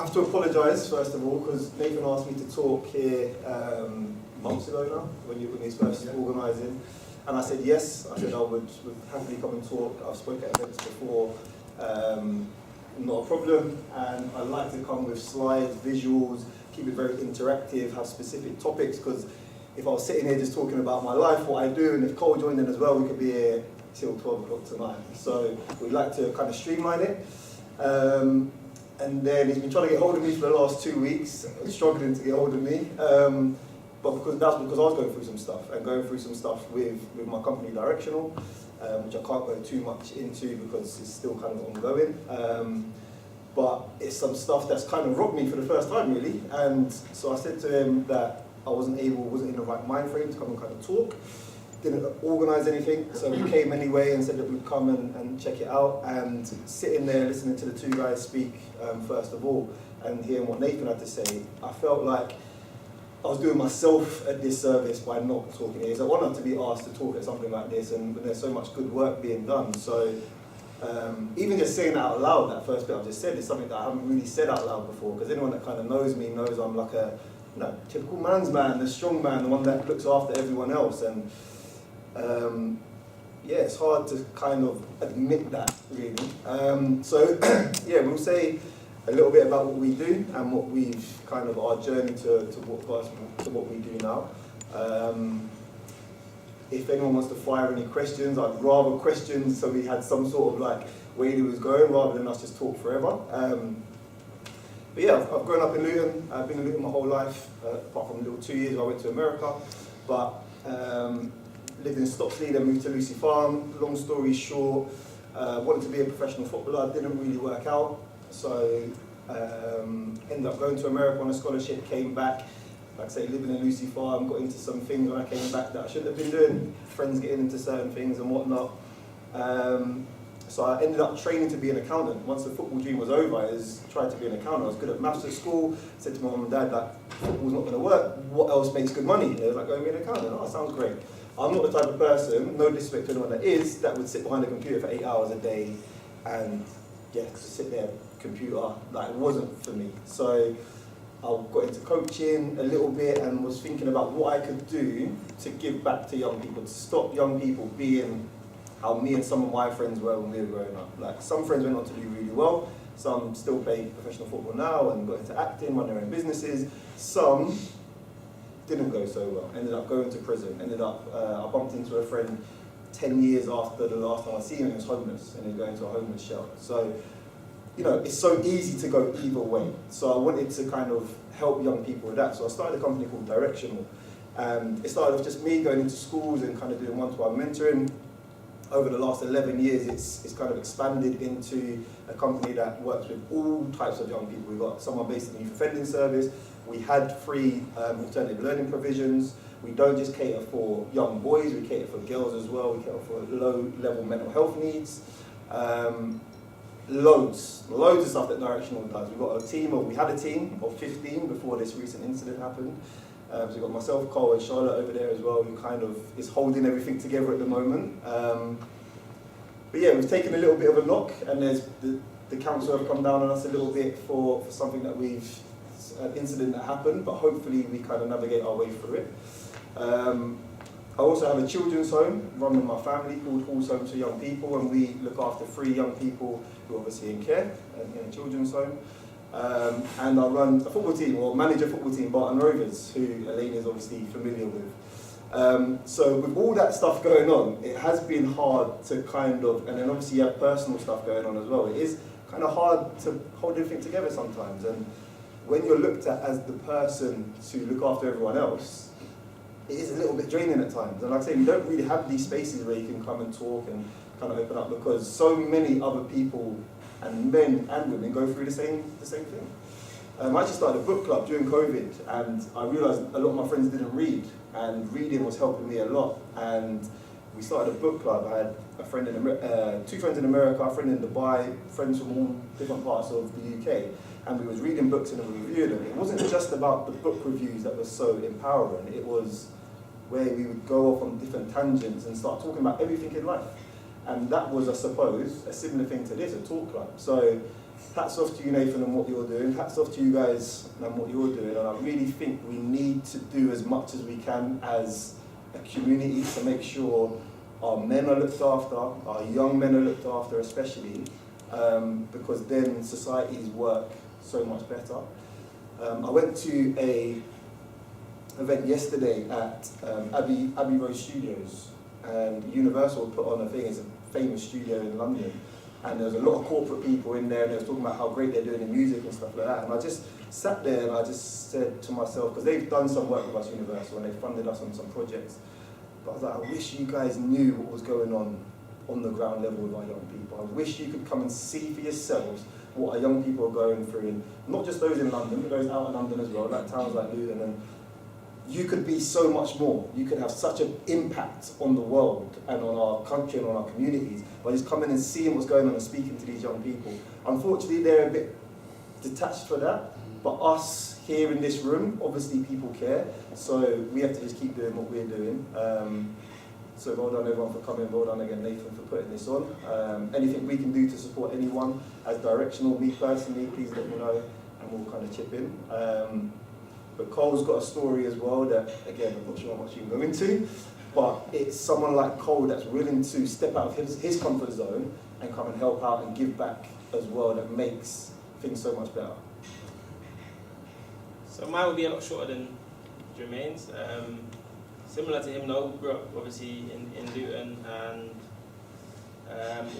have to apologise first of all because Nathan asked me to talk here months ago now when he was first organising, and I said yes. I said I would happily come and talk. I've spoken at events before, not a problem, and I like to come with slides, visuals, keep it very interactive, have specific topics, because if I was sitting here just talking about my life, what I do, and if Cole joined in as well, we could be here till 12 o'clock tonight. So we'd like to kind of streamline it. And then he's been trying to get hold of me for the last 2 weeks, struggling to get hold of me. But that's because I was going through some stuff, and going through some stuff with my company Directional, which I can't go too much into because it's still kind of ongoing. But it's some stuff that's kind of rocked me for the first time, really. And so I said to him that I wasn't in the right mind frame to come and kind of talk. Didn't organise anything, so we came anyway and said that we'd come and check it out, and sitting there listening to the two guys speak first of all and hearing what Nathan had to say, I felt like I was doing myself a disservice by not talking. It's an honour to be asked to talk at something like this, and there's so much good work being done. So even just saying that out loud, that first bit I've just said, is something that I haven't really said out loud before, because anyone that kind of knows me knows I'm like a typical man's man, the strong man, the one that looks after everyone else. And yeah, it's hard to kind of admit that, really. So yeah, we'll say a little bit about what we do and what we've kind of our journey to what got us to what we do now. If anyone wants to fire any questions, I'd rather questions so we had some sort of like way it was going rather than us just talk forever. But yeah, I've grown up in Luton. I've been in Luton my whole life, apart from a little 2 years I went to America. But lived in Stopsley, then moved to Lucy Farm. Long story short, wanted to be a professional footballer, didn't really work out. So ended up going to America on a scholarship, came back, like I say, living in Lucy Farm, got into some things when I came back that I shouldn't have been doing, friends getting into certain things and whatnot. So I ended up training to be an accountant. Once the football dream was over, I tried to be an accountant. I was good at maths at school, said to my mum and dad, like, football's not going to work, what else makes good money? And they were like, go and be an accountant. Oh, sounds great. I'm not the type of person, no disrespect to anyone that is, that would sit behind a computer for 8 hours a day and yeah, just sit there, computer, like it wasn't for me. So I got into coaching a little bit and was thinking about what I could do to give back to young people, to stop young people being how me and some of my friends were when we were growing up. Like some friends went on to do really well, some still play professional football now and got into acting, run their own businesses. Some didn't go so well, ended up going to prison, I bumped into a friend 10 years after the last time I seen him, he was homeless and he was going to a homeless shelter. So, you know, it's so easy to go either way. So I wanted to kind of help young people with that. So I started a company called Directional. And it started with just me going into schools and kind of doing one-to-one mentoring. Over the last 11 years, it's kind of expanded into a company that works with all types of young people. We've got someone based in the youth offending service. We had free alternative learning provisions. We don't just cater for young boys, we cater for girls as well. We cater for low-level mental health needs. Loads of stuff that Directional does. We had a team of 15 before this recent incident happened. So we've got myself, Cole, and Charlotte over there as well, who kind of is holding everything together at the moment. But yeah, we've taken a little bit of a knock, and there's the council have come down on us a little bit for something that an incident that happened, but hopefully we kind of navigate our way through it. I also have a children's home run with my family called Halls Home to Young People, and we look after 3 young people who are obviously in care in a children's home. And I run a football team, or manage a football team, Barton Rovers, who Elaine is obviously familiar with. So with all that stuff going on, it has been hard to kind of, and then obviously you have personal stuff going on as well. It is kind of hard to hold everything together sometimes. And when you're looked at as the person to look after everyone else, it is a little bit draining at times. And like I say, we don't really have these spaces where you can come and talk and kind of open up, because so many other people, and men and women, go through the same thing. I actually started a book club during COVID, and I realised a lot of my friends didn't read, and reading was helping me a lot. And we started a book club. I had a friend in 2 friends in America, a friend in Dubai, friends from all different parts of the UK, and we was reading books and reviewing them. It wasn't just about the book reviews that was so empowering. It was where we would go off on different tangents and start talking about everything in life. And that was, I suppose, a similar thing to this, a talk club. So hats off to you, Nathan, and what you're doing. Hats off to you guys and what you're doing. And I really think we need to do as much as we can as a community to make sure our men are looked after, our young men are looked after especially, because then societies work so much better. I went to a event yesterday at Abbey Road Studios, and Universal put on a thing. It's a famous studio in London, and there was a lot of corporate people in there, and they were talking about how great they're doing in music and stuff like that. And I just sat there and I just said to myself, because they've done some work with us, Universal, and they funded us on some projects, but I was like, I wish you guys knew what was going on the ground level with our young people. I wish you could come and see for yourselves what our young people are going through, and not just those in London, but those out in London as well, like towns like Luton. And you could be so much more. You could have such an impact on the world and on our country and on our communities by just coming and seeing what's going on and speaking to these young people. Unfortunately, they're a bit detached for that, but us here in this room, obviously people care, so we have to just keep doing what we're doing. So well done everyone for coming, well done again Nathan for putting this on. Anything we can do to support anyone as directional, me personally, please let me know and we'll kind of chip in. But Cole's got a story as well that, again, I'm not sure how much you can go into, but it's someone like Cole that's willing to step out of his comfort zone and come and help out and give back as well, that makes things so much better. So mine would be a lot shorter than Jermaine's. Similar to him though, grew up obviously in Luton, and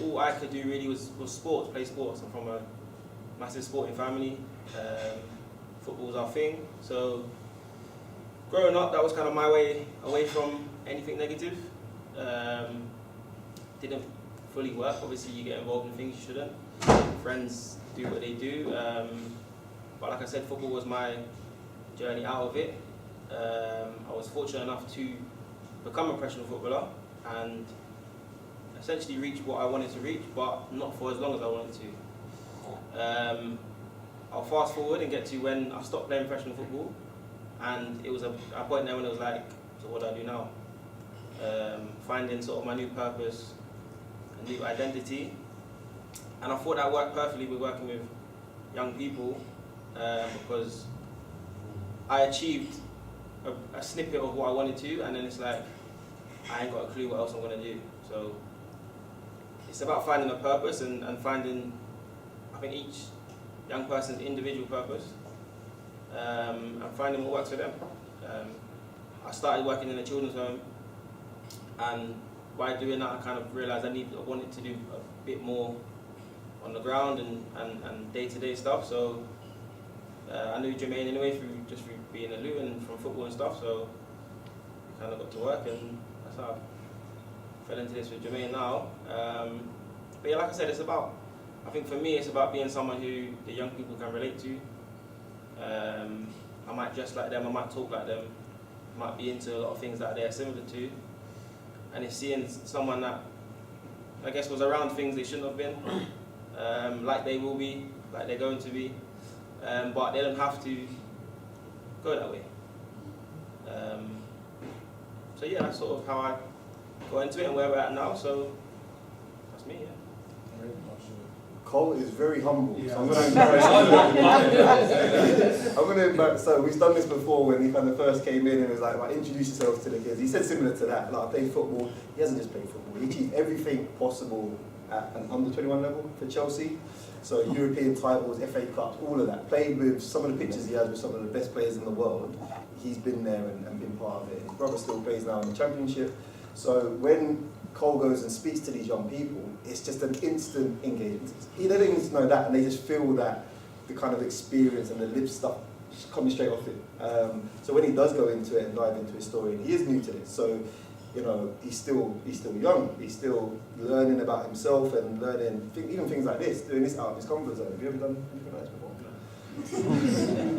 all I could do really was sports, play sports. I'm from a massive sporting family. Football was our thing. So growing up, that was kind of my way away from anything negative. Didn't fully work. Obviously, you get involved in things you shouldn't. Friends do what they do. But like I said, football was my journey out of it. I was fortunate enough to become a professional footballer and essentially reach what I wanted to reach, but not for as long as I wanted to. I'll fast forward and get to when I stopped playing professional football, and it was a point there when it was like, so what do I do now? Finding sort of my new purpose, a new identity, and I thought that worked perfectly with working with young people because I achieved a snippet of what I wanted to, and then it's like, I ain't got a clue what else I'm going to do. So it's about finding a purpose and finding, I think, each young person's individual purpose, and finding what works for them. I started working in a children's home, and by doing that I kind of realised I wanted to do a bit more on the ground and day-to-day stuff. So I knew Jermaine anyway through being in Luton from football and stuff, so we kind of got to work, and that's how I fell into this with Jermaine now. But yeah, like I said, I think for me it's about being someone who the young people can relate to. I might dress like them, I might talk like them, I might be into a lot of things that they're similar to, and it's seeing someone that I guess was around things they shouldn't have been, like they will be, like they're going to be, but they don't have to go that way. So yeah, that's sort of how I got into it and where we're at now, so that's me, yeah. Cole is very humble, Yeah. so I'm going to embarrass him. So we've done this before when he kind of first came in and was like, introduce yourself to the kids. He said similar to that, like I play football. He hasn't just played football, he achieved everything possible at an under 21 level for Chelsea. So European titles, FA Cups, all of that. Played with some of the pictures he has with some of the best players in the world. He's been there and been part of it. His brother still plays now in the Championship. So when Cole goes and speaks to these young people, it's just an instant engagement. They don't even know that, and they just feel that the kind of experience and the live stuff just coming straight off it. So when he does go into it and dive into his story, and he is new to this, so you know he's still young. He's still learning about himself and learning even things like this, doing this out of his comfort zone. Have you ever done anything like this before?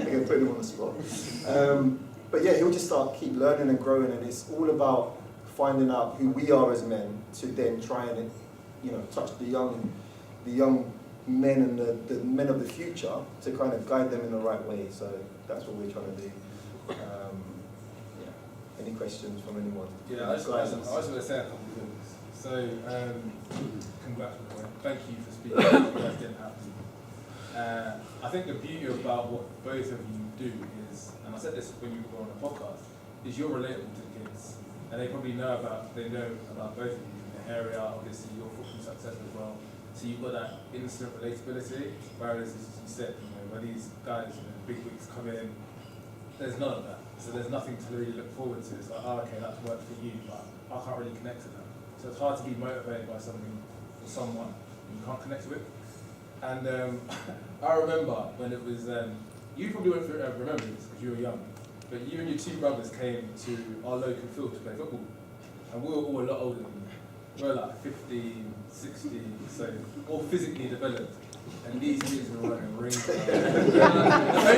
Again, putting him on the spot. But yeah, he'll just keep learning and growing, and it's all about finding out who we are as men to then try and touch the young men and the men of the future to kind of guide them in the right way. So that's what we're trying to do. Any questions from anyone? Yeah, I just want to say a couple of things. So, congrats, by the way. Thank you for speaking. You guys didn't have to. I think the beauty about what both of you do is, and I said this when you were on the podcast, is you're relatable to the kids, and they probably know about both of you in the area. Obviously, your football success as well. So you've got that instant relatability. Whereas, as you said, when these guys, big wigs come in, there's none of that. So there's nothing to really look forward to. It's like, oh, okay, that's worked for you, but I can't really connect to that. So it's hard to be motivated by something or someone you can't connect with. And I remember when it was, you probably won't remember this because you were young, but you and your two brothers came to our local field to play football. And we were all a lot older than you. We were like 15, 16, so all physically developed. And these kids were running rings. The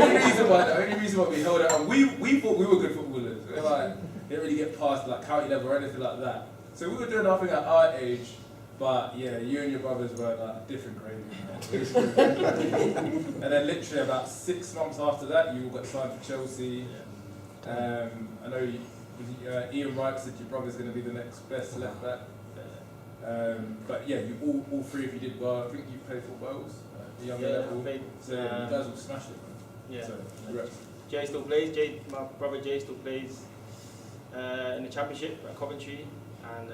only reason why we held out, and we thought we were good footballers. We didn't really get past like county level or anything like that. So we were doing nothing at our age, but yeah, you and your brothers were like different gravy. And then literally about 6 months after that, you all got signed for Chelsea. I know Ian Wright said your brother's going to be the next best left back. But yeah, you all three of you did well. I think you played for Wales, the younger level. So you guys all smashed it, man. Yeah. So, Jay still plays. My brother Jay still plays in the Championship at Coventry and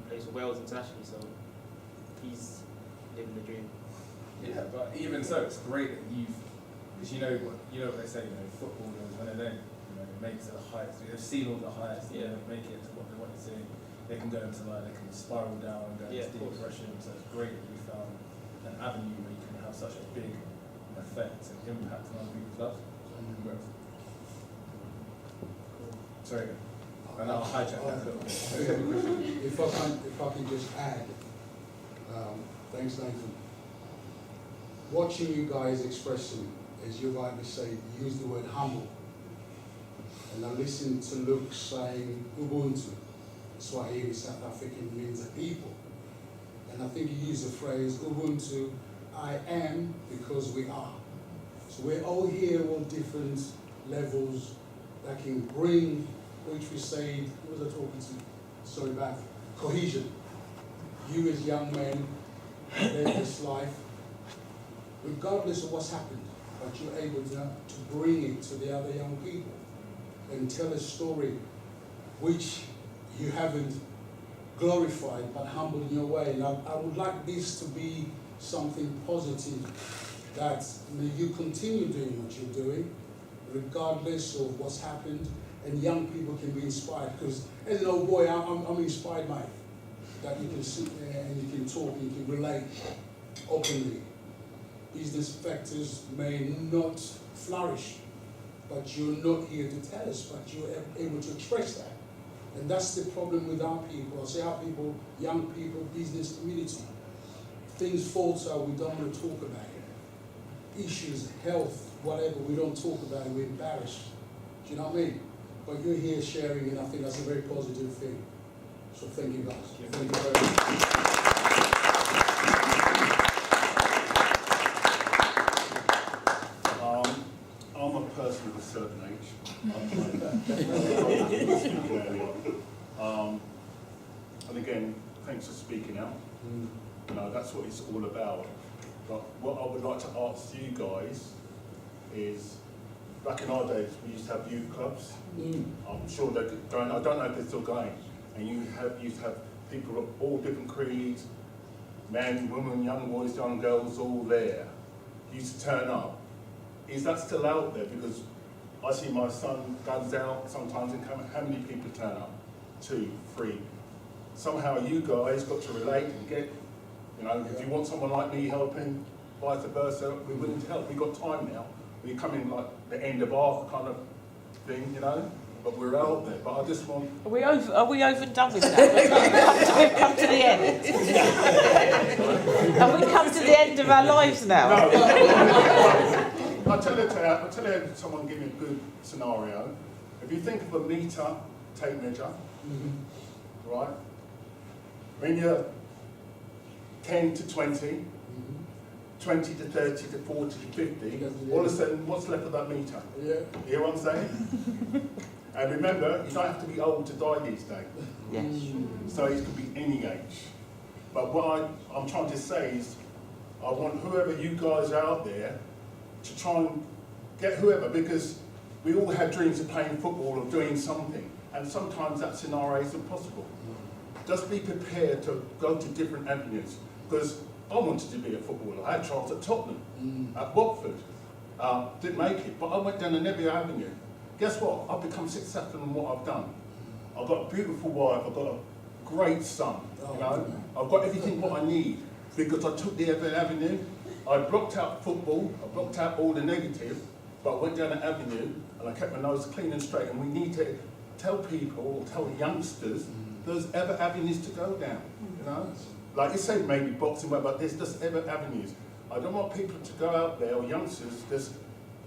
plays for Wales internationally. So he's living the dream. Yeah, but even so, it's great that because you know what they say. Footballers when they're there, make it to the heights. They've seen all the heights. They make it to what they want to see. They can go into they can spiral down and go into deep depression. So it's great that you found an avenue where you can have such a big effect and impact on other people's lives. Sorry, and I'll hijack that a little bit. If I can just add, thanks Nathan. Watching you guys expressing, as you rightly say, you use the word humble. And I listened to Luke saying Ubuntu. Swahili, South African means a people. And I think you use the phrase Ubuntu, I am because we are. So we're all here on different levels that can bring, which we say, who was I talking to? Sorry, back. Cohesion. You as young men, live this life, regardless of what's happened, but you're able to bring it to the other young people and tell a story which you haven't glorified but humbled in your way. And I would like this to be something positive, that you continue doing what you're doing, regardless of what's happened, and young people can be inspired. Because as an old boy, I'm inspired, mate, that you can sit there and you can talk, and you can relate openly. Business factors may not flourish, but you're not here to tell us, but you're able to express that. And that's the problem with our people. I say our people, young people, business community. Things falter, we don't want to talk about it. Issues, health, whatever, we don't talk about it, we're embarrassed. Do you know what I mean? But you're here sharing, and I think that's a very positive thing. So thank you guys. Thank you very much. I'm a person of a certain age. And again, thanks for speaking out. That's what it's all about. But what I would like to ask you guys is, back in our days, we used to have youth clubs. I'm sure they're going. I don't know if they're still going. And you used to have people of all different creeds, men, women, young boys, young girls, all there. Used to turn up. Is that still out there? Because I see my son goes out sometimes, and how many people turn up? 2, 3. Somehow you guys got to relate and get, if you want someone like me helping, vice versa, we're willing to help. We've got time now. We're coming like the end of our kind of thing, but we're out there. But I just want... Are we over and done with that? We've come to the end. Have we come to the end of our lives now? No. I'll tell you someone give me a good scenario. If you think of a meter, tape measure, right? When you're 10 to 20, 20 to 30 to 40 to 50, all of a sudden, what's left of that meter? Yeah. You hear what I'm saying? And remember, you don't have to be old to die these days. Yes. So it could be any age. But what I'm trying to say is, I want whoever you guys are out there, to try and get whoever, because we all had dreams of playing football or doing something, and sometimes that scenario is impossible. Just be prepared to go to different avenues, because I wanted to be a footballer. I had trials at Tottenham, at Watford. Didn't make it, but I went down every avenue. Guess what? I've become successful in what I've done. I've got a beautiful wife, I've got a great son, you know? I've got everything what I need, because I took the other avenue. I blocked out football, I blocked out all the negative, but I went down an avenue and I kept my nose clean and straight, and we need to tell people, or tell youngsters, there's other avenues to go down, you know? Like you say, maybe boxing, but there's just other avenues. I don't want people to go out there, or youngsters, just,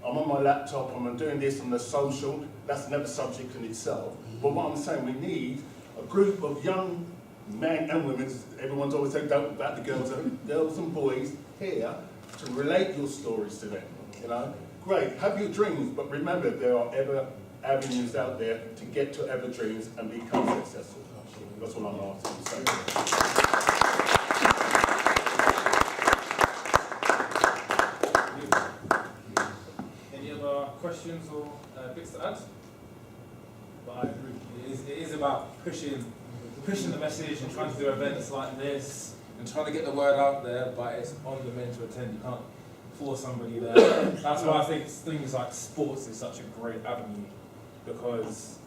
I'm on my laptop, I'm doing this on the social, that's another subject in itself. But what I'm saying, we need a group of young men and women, everyone's always saying don't about the girls and boys here, to relate your stories to them, you know? Great, have your dreams, but remember there are other avenues out there to get to other dreams and become successful. That's what I'm asking to say. Any other questions or bits to add? But I agree. It is about pushing the message and trying to do events like this and trying to get the word out there, but it's on the men to attend. You can't force somebody there. That's why I think things like sports is such a great avenue, because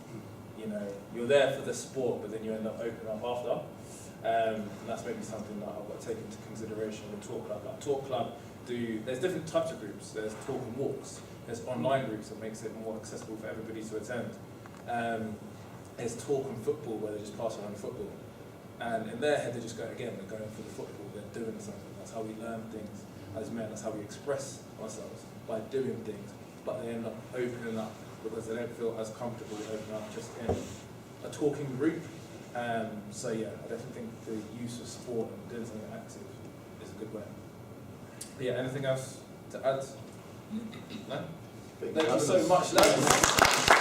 you know you're there for the sport, but then you end up opening up after. And that's maybe something that I've got to take into consideration with Talk Club. Like Talk Club, there's different types of groups. There's talk and walks. There's online groups that makes it more accessible for everybody to attend. There's talk and football, where they just pass around football. And in their head, they just go, again, they're going for the football, they're doing something. That's how we learn things as men, that's how we express ourselves, by doing things. But they end up opening up because they don't feel as comfortable opening up just in a talking group. So yeah, I definitely think the use of sport and doing something active is a good way. But yeah, anything else to add? No? Thank you so much, lads.